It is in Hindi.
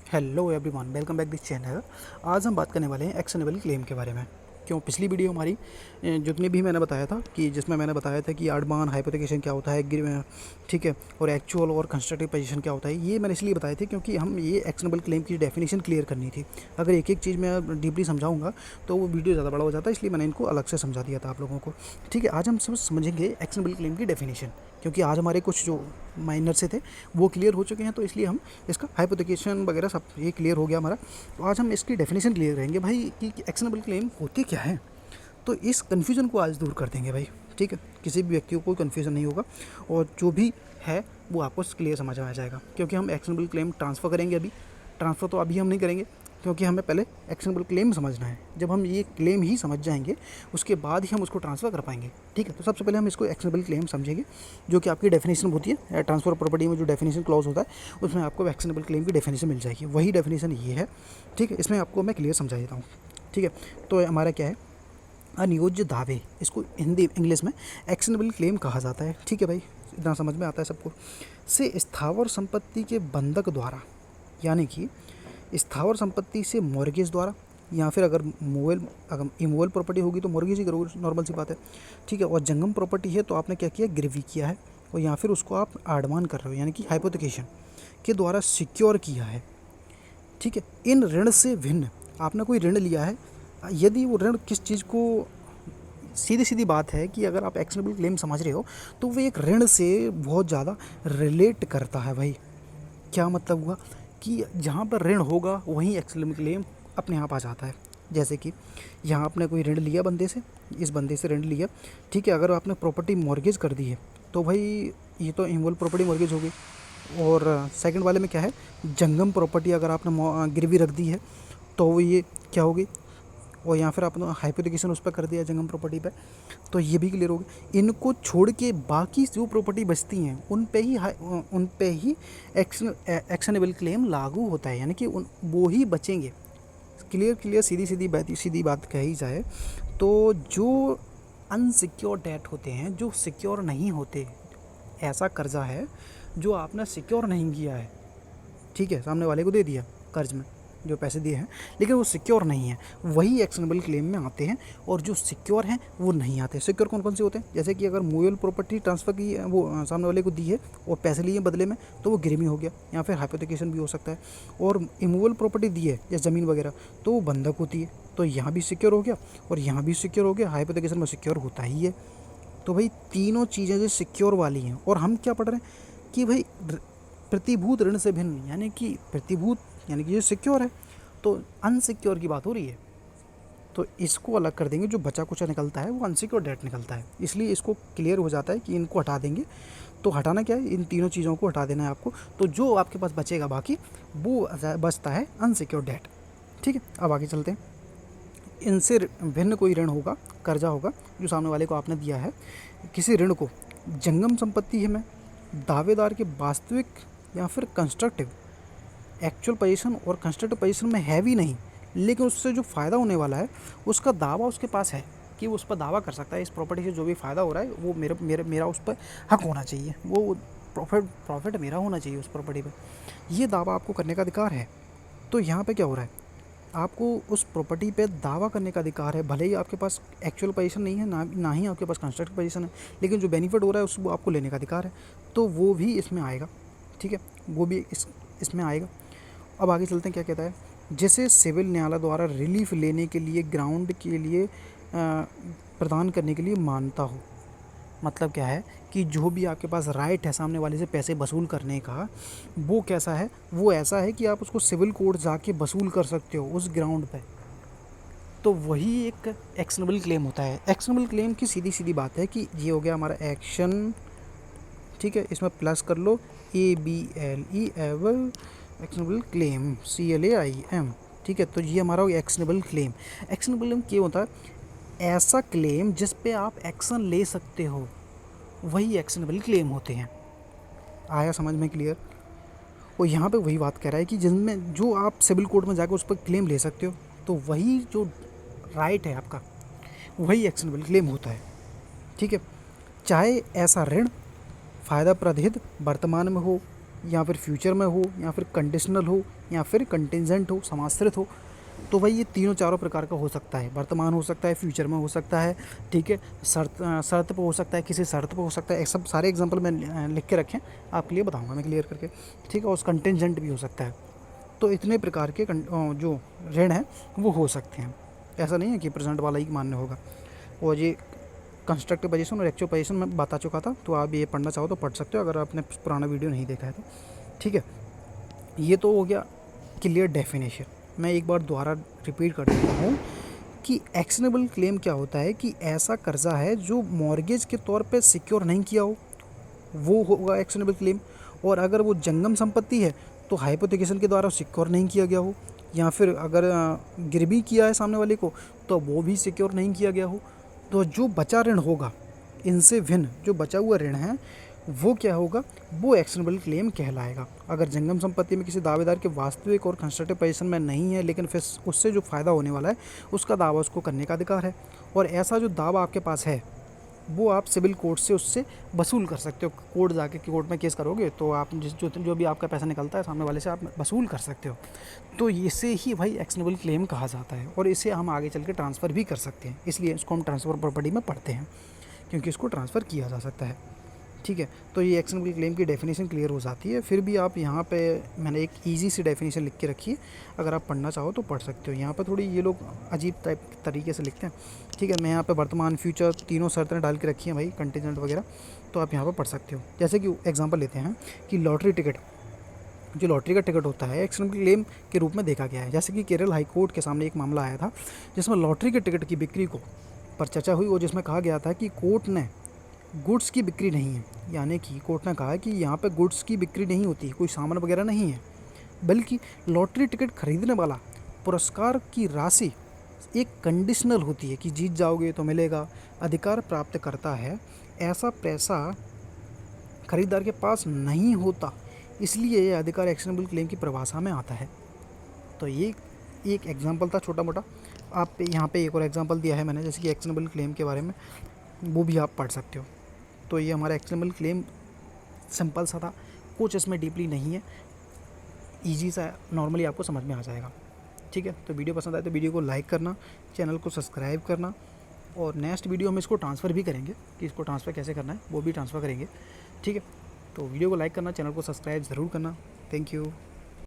Hello everyone, welcome back this channel. आज हम बात करने वाले हैं एक्शनेबल क्लेम के बारे में। क्यों, पिछली वीडियो हमारी जितनी भी मैंने बताया था कि जिसमें मैंने बताया था कि आर्डमान हाइपोथेकेशन क्या होता है, ठीक है, और एक्चुअल और कंस्ट्रक्टिव पोजीशन क्या होता है, ये मैंने इसलिए बताए थे क्योंकि हम ये एक्शनेबल क्लेम की डेफिनेशन क्लियर करनी थी। अगर एक एक चीज़ मैं डीपली समझाऊंगा तो वो वीडियो ज़्यादा बड़ा हो जाता है, इसलिए मैंने इनको अलग से समझा दिया था आप लोगों को। ठीक है, आज हम सब समझेंगे एक्शनेबल क्लेम की डेफिनेशन, क्योंकि आज हमारे कुछ जो माइनर से थे वो क्लियर हो चुके हैं, तो इसलिए हम इसका हाइपोथेकेशन वगैरह सब ये क्लियर हो गया हमारा। तो आज हम इसकी डेफिनेशन क्लियर करेंगे भाई कि एक्शनेबल क्लेम होते क्या है। तो इस कन्फ्यूज़न को आज दूर कर देंगे भाई। ठीक है, किसी भी व्यक्ति को कोई कन्फ्यूज़न नहीं होगा और जो भी है वो आपको क्लियर समझ में आ जाएगा, क्योंकि हम एक्शनेबल क्लेम ट्रांसफ़र करेंगे। अभी ट्रांसफ़र तो अभी हम नहीं करेंगे, क्योंकि हमें पहले एक्शनेबल क्लेम समझना है। जब हम ये क्लेम ही समझ जाएंगे उसके बाद ही हम उसको ट्रांसफ़र कर पाएंगे। ठीक है, तो सबसे पहले हम इसको एक्शनेबल क्लेम समझेंगे, जो कि आपकी डेफिनेशन होती है ट्रांसफ़र प्रॉपर्टी में। जो डेफिनेशन क्लॉज होता है उसमें आपको एक्शनेबल क्लेम की डेफिनेशन मिल जाएगी, वही डेफिनेशन ये है। ठीक है, इसमें आपको मैं क्लियर समझा देता हूँ। ठीक है, तो हमारा क्या है, अनियोज्य दावे, इसको हिंदी इंग्लिश में एक्शनेबल क्लेम कहा जाता है। ठीक है भाई, इतना समझ में आता है सबको। से स्थावर संपत्ति के बंधक द्वारा, यानी कि स्थावर संपत्ति से मॉर्गेज द्वारा, या फिर अगर इमूवेबल प्रॉपर्टी होगी तो मॉर्गेज ही करोगे, नॉर्मल सी बात है। ठीक है, और जंगम प्रॉपर्टी है तो आपने क्या किया, गिरवी किया है, और या फिर उसको आप आडमान कर रहे हो, यानी कि हाइपोथेकेशन के द्वारा सिक्योर किया है। ठीक है, इन ऋण से भिन्न आपने कोई ऋण लिया है, यदि वो ऋण किस चीज़ को, सीधी सीधी बात है कि अगर आप एक्शनेबल क्लेम समझ रहे हो तो वो एक ऋण से बहुत ज़्यादा रिलेट करता है भाई। क्या मतलब हुआ कि जहाँ पर ऋण होगा वहीं एक्शनेबल क्लेम अपने आप आ जाता है। जैसे कि यहाँ आपने कोई ऋण लिया बंदे से, इस बंदे से ऋण लिया। ठीक है, अगर आपने प्रॉपर्टी मॉर्गेज कर दी है तो भाई ये तो इमूवेबल प्रॉपर्टी मॉर्गेज हो गई। और सेकंड वाले में क्या है, जंगम प्रॉपर्टी अगर आपने गिरवी रख दी है तो वो ये क्या होगी, और या फिर आपने हाइपोथेकेशन उस पर कर दिया जंगम प्रॉपर्टी पे, तो ये भी क्लियर होगी। इनको छोड़ के बाकी जो प्रॉपर्टी बचती हैं उन पे ही एक्शनेबल क्लेम लागू होता है, यानी कि वो ही बचेंगे। क्लियर, सीधी बात कही जाए तो जो अनसिक्योर डेट होते हैं, जो सिक्योर नहीं होते, ऐसा कर्जा है जो आपने सिक्योर नहीं किया है। ठीक है, सामने वाले को दे दिया कर्ज में जो पैसे दिए हैं, लेकिन वो सिक्योर नहीं है, वही एक्शनेबल क्लेम में आते हैं। और जो सिक्योर हैं वो नहीं आते। सिक्योर कौन कौन से होते हैं, जैसे कि अगर मूवेबल प्रॉपर्टी ट्रांसफ़र की वो सामने वाले को दी है और पैसे लिए बदले में, तो वो गिरवी हो गया, या फिर हाइपोथेकेशन भी हो सकता है। और इमूवेबल प्रॉपर्टी दी है या ज़मीन वगैरह, तो वो बंधक होती है, तो यहाँ भी सिक्योर हो गया और यहाँ भी सिक्योर हो गया। हाइपोथेकेशन में सिक्योर होता ही है। तो भाई तीनों चीज़ें जो सिक्योर वाली हैं, और हम क्या पढ़ रहे हैं कि भाई प्रतिभूत ऋण से भिन्न, यानी कि प्रतिभूत यानी कि ये सिक्योर है, तो अनसिक्योर की बात हो रही है। तो इसको अलग कर देंगे, जो बचा कुचा निकलता है वो अनसिक्योर डेट निकलता है, इसलिए इसको क्लियर हो जाता है कि इनको हटा देंगे। तो हटाना क्या है, इन तीनों चीज़ों को हटा देना है आपको। तो जो आपके पास बचेगा बाकी, वो बचता है अनसिक्योर डेट। ठीक है, अब आगे चलते हैं। इनसे भिन्न कोई ऋण होगा, कर्जा होगा जो सामने वाले को आपने दिया है। किसी ऋण को जंगम संपत्ति है में दावेदार के वास्तविक या फिर कंस्ट्रक्टिव एक्चुअल पोजीशन और कंस्ट्रक्टिव पोजीशन में है भी नहीं, लेकिन उससे जो फ़ायदा होने वाला है उसका दावा उसके पास है कि वो उस पर दावा कर सकता है, इस प्रॉपर्टी से जो भी फ़ायदा हो रहा है वो मेरा उस पर हक होना चाहिए, वो प्रॉफिट मेरा होना चाहिए उस प्रॉपर्टी पे, ये दावा आपको करने का अधिकार है। तो यहाँ पे क्या हो रहा है, आपको उस प्रॉपर्टी पे दावा करने का अधिकार है, भले ही आपके पास एक्चुअल पोजीशन नहीं है, ना ही आपके पास कंस्ट्रक्टिव पोजीशन है, लेकिन जो बेनिफिट हो रहा है उसको आपको लेने का अधिकार है, तो वो भी इसमें आएगा। ठीक है, वो भी इसमें आएगा। अब आगे चलते हैं, क्या कहता है, जैसे सिविल न्यायालय द्वारा रिलीफ लेने के लिए ग्राउंड के लिए प्रदान करने के लिए मानता हो। मतलब क्या है कि जो भी आपके पास राइट है सामने वाले से पैसे वसूल करने का, वो कैसा है, वो ऐसा है कि आप उसको सिविल कोर्ट जाके वसूल कर सकते हो उस ग्राउंड पे। तो वही एक एक्शनेबल क्लेम होता है। एक्शनेबल क्लेम की सीधी सीधी बात है कि ये हो गया हमारा एक्शन। ठीक है, इसमें प्लस कर लो ABLE able actionable claim CLAIM। ठीक है, तो ये हमारा एक्शनेबल क्लेम। एक्शनेबल क्लेम क्या होता है, ऐसा क्लेम जिस पे आप एक्शन ले सकते हो, वही एक्शनेबल क्लेम होते हैं। आया समझ में क्लियर। और यहाँ पे वही बात कह रहा है कि जिनमें जो आप सिविल कोर्ट में जाकर उस पर क्लेम ले सकते हो, तो वही जो राइट है आपका, वही एक्शनेबल क्लेम होता है। ठीक है, चाहे ऐसा ऋण फ़ायदा प्रदहित वर्तमान में हो, या फिर फ्यूचर में हो, या फिर कंडीशनल हो, या फिर कंटिजेंट हो, समाश्रित हो। तो भाई ये तीनों चारों प्रकार का हो सकता है। वर्तमान हो सकता है, फ्यूचर में हो सकता है, ठीक है, शर्त पे हो सकता है, किसी शर्त पे हो सकता है। सब सारे एग्जांपल मैं लिख के रखें, आपके लिए बताऊंगा मैं क्लियर करके, ठीक है। और कंटिजेंट भी हो सकता है। तो इतने प्रकार के जो ऋण हैं वो हो सकते हैं। ऐसा नहीं है कि प्रेजेंट वाला ही मान्य होगा। और ये कंस्ट्रक्टिव पोजीशन और एक्चुअल पोजीशन मैं बता चुका था, तो आप ये पढ़ना चाहो तो पढ़ सकते हो अगर आपने पुराना वीडियो नहीं देखा है तो, ठीक है। ये तो हो गया क्लियर डेफिनेशन। मैं एक बार दोबारा रिपीट कर देता हूँ कि एक्शनेबल क्लेम क्या होता है कि ऐसा कर्जा है जो मॉर्गेज के तौर पे सिक्योर नहीं किया हो, वो होगा एक्शनेबल क्लेम। और अगर वो जंगम संपत्ति है तो हाइपोथिकेशन के द्वारा सिक्योर नहीं किया गया हो, या फिर अगर गिरवी किया है सामने वाले को तो वो भी सिक्योर नहीं किया गया हो। तो जो बचा ऋण होगा, इनसे भिन्न जो बचा हुआ ऋण है वो क्या होगा, वो एक्शनेबल क्लेम कहलाएगा। अगर जंगम संपत्ति में किसी दावेदार के वास्तविक और कंस्ट्रक्टिव पोजीशन में नहीं है, लेकिन फिर उससे जो फ़ायदा होने वाला है उसका दावा उसको करने का अधिकार है। और ऐसा जो दावा आपके पास है वो आप सिविल कोर्ट से उससे वसूल कर सकते हो। कोर्ट जाके कोर्ट में केस करोगे तो आप जो भी आपका पैसा निकलता है सामने वाले से आप वसूल कर सकते हो। तो इसे ही भाई एक्शनेबल क्लेम कहा जाता है, और इसे हम आगे चल के ट्रांसफ़र भी कर सकते हैं। इसलिए इसको हम ट्रांसफ़र प्रॉपर्टी में पढ़ते हैं, क्योंकि इसको ट्रांसफ़र किया जा सकता है, ठीक है। तो ये एक्शनेबल क्लेम की डेफिनेशन क्लियर हो जाती है। फिर भी आप यहाँ पे मैंने एक इजी सी डेफिनेशन लिख के रखी है, अगर आप पढ़ना चाहो तो पढ़ सकते हो। यहाँ पे थोड़ी ये लोग अजीब टाइप तरीके से लिखते हैं, ठीक है। मैं यहाँ पे वर्तमान फ्यूचर तीनों शर्तें डाल के रखी हैं भाई, कंटीजेंट वगैरह, तो आप यहाँ पर पढ़ सकते हो। जैसे कि एग्जाम्पल लेते हैं कि लॉटरी टिकट, जो लॉटरी का टिकट होता है एक्शनेबल क्लेम के रूप में देखा गया है। जैसे कि केरल हाई कोर्ट के सामने एक मामला आया था जिसमें लॉटरी के टिकट की बिक्री को पर चर्चा हुई, और जिसमें कहा गया था कि कोर्ट ने गुड्स की बिक्री नहीं है, यानी कि कोर्ट ने कहा कि यहाँ पे गुड्स की बिक्री नहीं होती, कोई सामान वगैरह नहीं है, बल्कि लॉटरी टिकट खरीदने वाला पुरस्कार की राशि एक कंडीशनल होती है कि जीत जाओगे तो मिलेगा, अधिकार प्राप्त करता है, ऐसा पैसा खरीदार के पास नहीं होता, इसलिए यह अधिकार एक्शनेबल क्लेम की परिभाषा में आता है। तो ये एक एग्जांपल था छोटा मोटा। आप यहाँ पे एक और एग्जांपल दिया है मैंने, जैसे कि एक्शनेबल क्लेम के बारे में, वो भी आप पढ़ सकते हो। तो ये हमारा एक्शनेबल क्लेम सिंपल सा था, कुछ इसमें डीपली नहीं है, इजी सा, नॉर्मली आपको समझ में आ जाएगा, ठीक है। तो वीडियो पसंद आए तो वीडियो को लाइक करना, चैनल को सब्सक्राइब करना, और नेक्स्ट वीडियो हम इसको ट्रांसफ़र भी करेंगे कि इसको ट्रांसफ़र कैसे करना है वो भी ट्रांसफ़र करेंगे, ठीक है। तो वीडियो को लाइक करना, चैनल को सब्सक्राइब ज़रूर करना। Thank you.